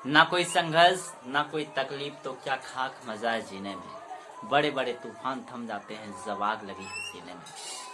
ना कोई संघर्ष ना कोई तकलीफ तो क्या खाक मजा है जीने में। बड़े बड़े तूफान थम जाते हैं जब आग लगी है सीने में।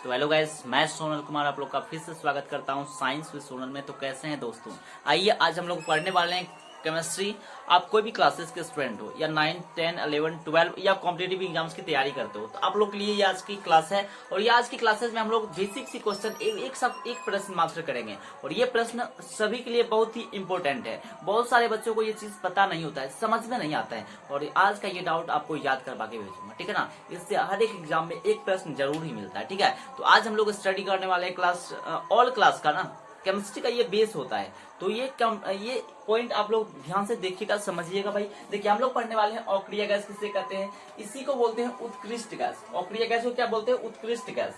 तो हेलो गाइस, मैं सोनल कुमार आप लोग का फिर से स्वागत करता हूं साइंस विद सोनल में। तो कैसे हैं दोस्तों? आइए आज हम लोग पढ़ने वाले हैं केमिस्ट्री। आप कोई भी क्लासेस के स्टूडेंट हो या 9, 10, 11, 12 या कॉम्पिटेटिव एग्जाम्स की तैयारी करते हो तो आप लोग के लिए ये आज की क्लास है। और ये आज की क्लासेस में हम लोग बेसिक सी क्वेश्चन एक प्रश्न मात्र करेंगे। और ये प्रश्न सभी के लिए बहुत ही इंपॉर्टेंट है। बहुत सारे बच्चों को ये चीज पता नहीं होता है, समझ में नहीं आता है, और आज का ये डाउट आपको याद करवा के भेजूंगा, ठीक है ना। इससे हर एक एग्जाम में एक प्रश्न जरूर ही मिलता है, ठीक है। तो आज हम लोग स्टडी करने वाले क्लास ऑल क्लास का ना केमिस्ट्री का ये बेस होता है। तो ये पॉइंट आप लोग ध्यान से देखिएगा, समझिएगा भाई। देखिए हम लोग पढ़ने वाले हैं अक्रिय गैस किसे कहते हैं। इसी को बोलते हैं उत्कृष्ट गैस। अक्रिय गैस को क्या बोलते हैं? उत्कृष्ट गैस।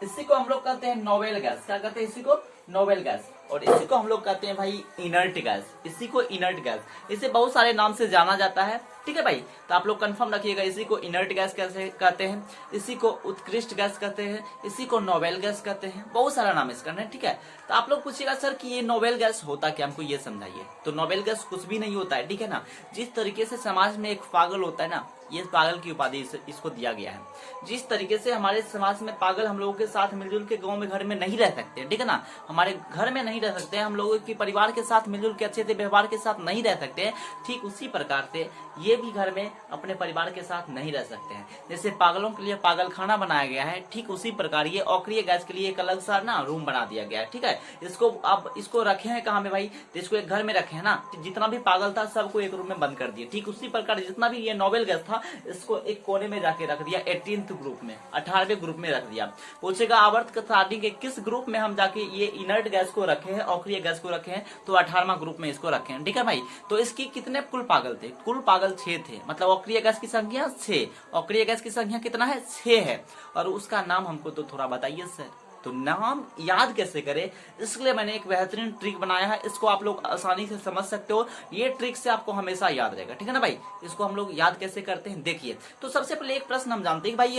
इसी को हम लोग कहते हैं नोबेल गैस। क्या कहते हैं? इसी को नोबेल गैस। और इसी को हम लोग कहते हैं भाई इनर्ट गैस। इसी को इनर्ट गैस, इसे बहुत सारे नाम से जाना जाता है, ठीक है भाई। तो आप लोग कंफर्म रखिएगा, इसी को इनर्ट गैस कैसे कहते हैं, इसी को उत्कृष्ट गैस कहते हैं, इसी को नोबेल गैस कहते हैं। बहुत सारा नाम इसका है, ठीक है। तो आप लोग पूछिएगा सर कि ये नोबेल गैस होता क्या, हमको ये समझाइए। तो नोबेल गैस कुछ भी नहीं होता है, ठीक है ना। जिस तरीके से समाज में एक पागल होता है ना, ये पागल की उपाधि इसको दिया गया है। जिस तरीके से हमारे समाज में पागल हम लोगों के साथ मिलजुल के गांव में घर में नहीं रह सकते, ठीक है ना, हमारे घर में नहीं रह सकते, हम लोगों के परिवार के साथ मिलजुल के अच्छे से व्यवहार के साथ नहीं रह सकते, ठीक उसी प्रकार से ये भी घर में अपने परिवार के साथ नहीं रह सकते हैं। जैसे पागलों के लिए पागल खाना बनाया गया है, ठीक उसी प्रकार ये अक्रिय गैस के लिए एक अलग सा ना रूम बना दिया गया है, ठीक है। इसको रखे हैं कहाँ में भाई? तो इसको एक घर में रखे हैं ना। जितना भी पागल था सबको एक रूम में बंद कर दिया, ठीक उसी प्रकार जितना भी ये नोबेल गैस था इसको एक कोने में जाके रख दिया, 18th ग्रुप में, 18वें ग्रुप में रख दिया। पूछेगा आवर्त सारणी के किस ग्रुप में हम जाके ये इनर्ट गैस को रखे हैं, अक्रिय गैस को रखे हैं? तो 18वां ग्रुप में इसको रखे हैं, ठीक है भाई। तो इसकी कितने कुल पागल थे? कुल पागल 6 थे, मतलब अक्रिय गैस की संख्या 6। अक्रिय गैस की संख्या कितना है? 6 है। और उसका नाम हमको तो थोड़ा बताइए सर। तो नाम याद कैसे करें, इसलिए मैंने एक बेहतरीन ट्रिक बनाया है। इसको आप लोग आसानी से समझ सकते हो, ये ट्रिक से आपको हमेशा याद रहेगा, ठीक है ना भाई। इसको हम लोग याद कैसे करते हैं, देखिए। तो सबसे पहले एक प्रश्न हम जानते हैं कि भाई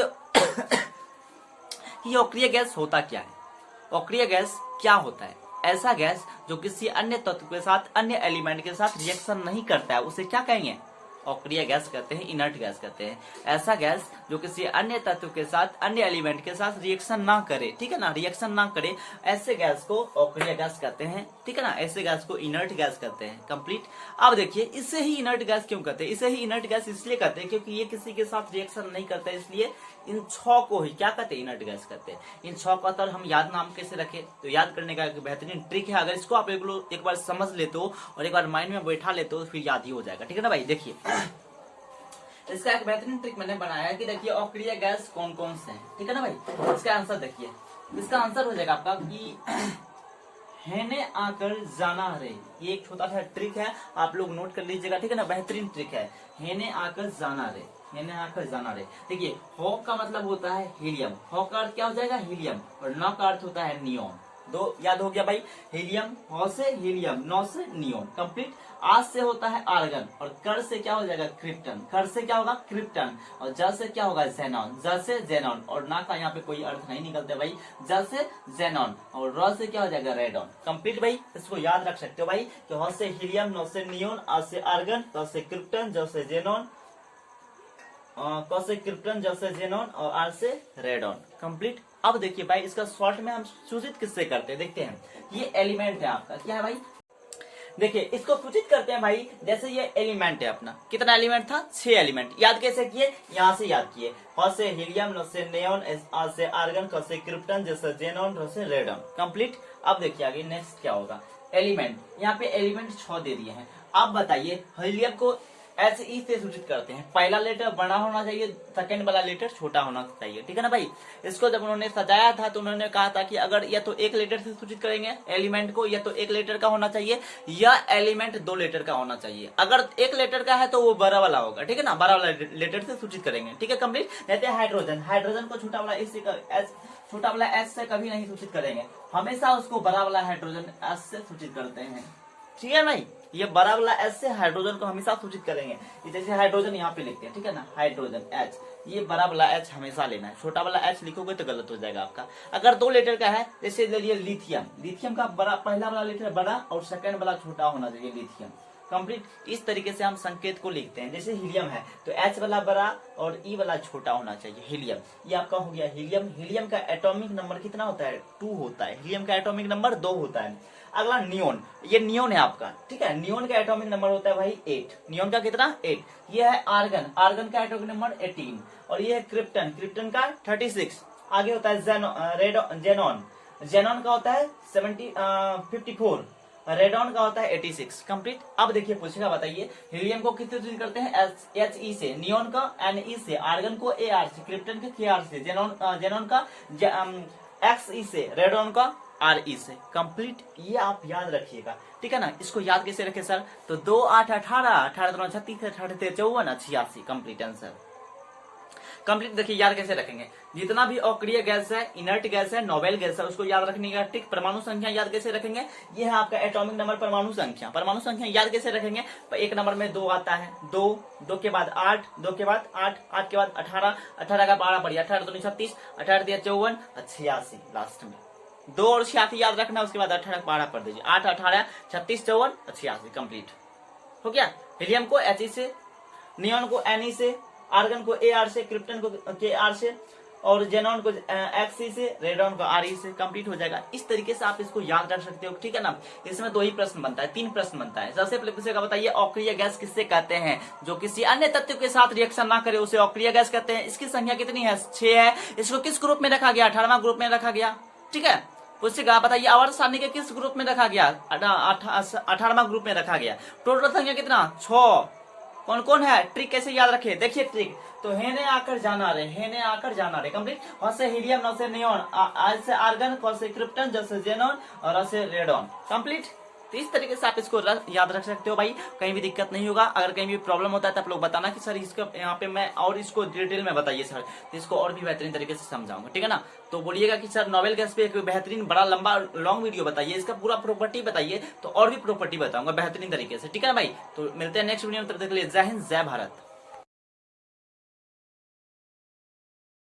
ये अक्रिय गैस होता क्या है। अक्रिय गैस क्या होता है? ऐसा गैस जो किसी अन्य तत्व के साथ, अन्य एलिमेंट के साथ रिएक्शन नहीं करता है, उसे क्या कहेंगे? अक्रिय गैस कहते हैं, इनर्ट गैस कहते हैं। ऐसा गैस जो किसी अन्य तत्व के साथ, अन्य एलिमेंट के साथ रिएक्शन ना करे, ठीक है ना, रिएक्शन ना करे, ऐसे गैस को अक्रिय गैस कहते हैं, ठीक है ना। ऐसे गैस को इनर्ट गैस कहते हैं, कंप्लीट। अब देखिए इसे ही इनर्ट गैस क्यों कहते हैं? इसे ही इनर्ट गैस इसलिए कहते हैं क्योंकि ये किसी के साथ रिएक्शन नहीं करता है, इसलिए इन 6 को ही क्या कहते हैं? इनर्ट गैस कहते हैं। इन 6 का तर हम याद नाम कैसे रखें? तो याद करने का एक बेहतरीन ट्रिक है। अगर इसको आप एक बार समझ लेते हो और एक बार माइंड में बैठा लेते हो तो फिर याद ही हो जाएगा, ठीक है ना भाई। देखिए इसका एक बेहतरीन ट्रिक मैंने बनाया है कि देखिए अक्रिय गैस कौन कौन से हैं, ठीक है ना भाई। इसका आंसर देखिए, इसका आंसर हो जाएगा आपका कि हैने आकर जाना रे। ये एक छोटा सा ट्रिक है, आप लोग नोट कर लीजिएगा, ठीक है ना। बेहतरीन ट्रिक है, हैने आकर जाना रे, हैने आकर जाना रे। देखिए हॉ का मतलब होता है हीलियम, हॉ का अर्थ क्या हो जाएगा? हीलियम। और न का अर्थ होता है नियोन। दो याद हो गया भाई, हीलियम, हॉ से हीलियम, नौ से नियोन, कंप्लीट। आज से होता है आर्गन, और कर से क्या हो जाएगा? क्रिप्टन। कर से क्या होगा? क्रिप्टन। और ज से क्या होगा? जेनॉन। ज से जेनॉन। और ना का यहाँ पे कोई अर्थ नहीं निकलते भाई, ज से जेनॉन। और र से क्या हो जाएगा? रेडॉन, कंप्लीट भाई। इसको याद रख सकते हो भाई कि हॉ से हीलियम, नौ से नियोन, आ से आर्गन, त से क्रिप्टन, ज से जेनॉन, क से क्रिप्टन, ज से जेनॉन, और आर से रेडॉन, कंप्लीट। अब देखिए भाई इसका शॉर्ट में हम सूचित किससे करते हैं, देखते हैं। ये एलिमेंट है आपका, क्या है भाई? देखिए इसको सूचित करते हैं भाई, जैसे ये एलिमेंट है अपना, कितना एलिमेंट था? 6 एलिमेंट। याद कैसे किए? यहाँ से याद किए, ह से हीलियम, न से नियोन, आ से आर्गन, क से क्रिप्टन, ज से जेनॉन, र से रेडॉन, कंप्लीट। अब देखिए आगे नेक्स्ट क्या होगा। एलिमेंट, यहाँ पे एलिमेंट 6 दे दिए हैं। अब बताइए हीलियम को ऐसे ई से सूचित करते हैं, पहला लेटर बड़ा होना चाहिए, सेकंड वाला लेटर छोटा होना चाहिए, ठीक है ना भाई। इसको जब उन्होंने सजाया था तो उन्होंने कहा था कि अगर या तो एक लेटर से सूचित करेंगे एलिमेंट को, या तो एक लेटर का होना चाहिए, या एलिमेंट 2 लेटर का होना चाहिए। अगर एक लेटर का है तो वो बड़ा वाला होगा, ठीक है ना, बड़ा वाला लेटर से सूचित करेंगे, ठीक है, कंप्लीट। जैसे हाइड्रोजन, हाइड्रोजन को छोटा वाला छोटा वाला एस से कभी नहीं सूचित करेंगे, हमेशा उसको बड़ा वाला हाइड्रोजन एस से सूचित करते हैं, ठीक है भाई। ये बड़ा वाला एस से हाइड्रोजन को हमेशा सूचित करेंगे। जैसे हाइड्रोजन यहाँ पे लिखते हैं, ठीक है ना, हाइड्रोजन एच, ये बड़ा वाला एच हमेशा लेना है, छोटा वाला एच लिखोगे तो गलत हो जाएगा आपका। अगर 2 लेटर का है, जैसे ले लिए लिथियम, लिथियम का बड़ा पहला वाला लेटर बड़ा और सेकंड वाला छोटा होना चाहिए, लिथियम। कंप्लीट। इस तरीके से हम संकेत को लिखते हैं। जैसे हीलियम है तो H वाला बड़ा और E वाला छोटा होना चाहिए। हीलियम, ये आपका हो गया हीलियम। हीलियम का एटॉमिक नंबर कितना होता है? 2 होता है। हीलियम का एटॉमिक नंबर 2 होता है। अगला नियोन, ये नियोन है आपका, ठीक है। नियोन का एटॉमिक नंबर होता है भाई 8। नियोन का कितना? 8। ये है आर्गन, आर्गन का एटॉमिक नंबर 18। और ये है क्रिप्टन, क्रिप्टन का 36। आगे होता है जेनॉन, जेनॉन का होता है 54। रेडॉन का होता है 86। कंप्लीट। अब देखिए पूछेगा, बताइए हीलियम को किससे ट्रीट करते हैं? He से, नियोन का Ne से, आर्गन को Ar से, क्रिप्टन के Kr से, जेनॉन का Xe से, रेडॉन का Re से। कंप्लीट। ये आप याद रखिएगा, ठीक है ना। इसको याद कैसे रखे सर? तो 2 8 18, 18 36, 18 53, 86। Complete answer. कंप्लीट। देखिए याद कैसे रखेंगे, जितना भी अक्रिय गैस है, इनर्ट गैस है, नोबेल गैस है, उसको याद रखने का ट्रिक। परमाणु संख्या याद कैसे रखेंगे? ये है आपका एटॉमिक नंबर, परमाणु संख्या। परमाणु संख्या याद कैसे रखेंगे? एक नंबर में 2 आता है, 2 के बाद 8, 2 के बाद 8, 8 के बाद 18, 18 का 12 बढ़िया, 18 दूनी 36, 18 दिया 54, 86 लास्ट में। 2 और 86 याद रखना, उसके बाद 18 का 12 पढ़ दीजिए। 8 18 36 54 86। कंप्लीट हो गया। हीलियम को He से, नियोन को Ne से, आर्गन को Ar से, क्रिप्टन को Kr से, और जेनॉन को Xe से, रेडॉन को Re से। कंप्लीट हो जाएगा। इस तरीके से आप इसको याद रख सकते हो, ठीक है ना। इसमें 2 ही प्रश्न बनता है, 3 प्रश्न बनता है। सबसे पहले पूछेगा, बताइए अक्रिय गैस किससे कहते हैं? जो किसी अन्य तत्व के साथ रिएक्शन ना करे उसे अक्रिय गैस कहते हैं। इसकी संख्या कितनी है? 6 है। इसको किस ग्रुप में रखा गया? 18वां ग्रुप में रखा गया, ठीक है। पूछेगा, बताइए आवर्त सारणी के किस ग्रुप में रखा गया? 18वां ग्रुप में रखा गया। टोटल संख्या कितना? 6। कौन कौन है? ट्रिक कैसे याद रखे, देखिए ट्रिक। तो हेने आकर जाना रे, हेने आकर जाना रे। कंप्लीट। वहां से हीलियम, न से नियोन, आज से आर्गन, कौन से क्रिप्टन, जैसे जेनॉन, और से रेडॉन। कंप्लीट। तो इस तरीके से आप इसको याद रख सकते हो भाई, कहीं भी दिक्कत नहीं होगा। अगर कहीं भी प्रॉब्लम होता है तो आप लोग बताना कि सर इसका यहाँ पे मैं और इसको डिटेल में बताइए सर, तो इसको और भी बेहतरीन तरीके से समझाऊंगा, ठीक है ना। तो बोलिएगा कि सर नोबेल गैस पे एक बेहतरीन बड़ा लंबा लॉन्ग वीडियो बताइए, इसका पूरा प्रॉपर्टी बताइए, तो और भी प्रॉपर्टी बताऊंगा बेहतरीन तरीके से, ठीक है ना भाई। तो मिलते हैं नेक्स्ट वीडियो में, तब तक के लिए जय हिंद, जय भारत।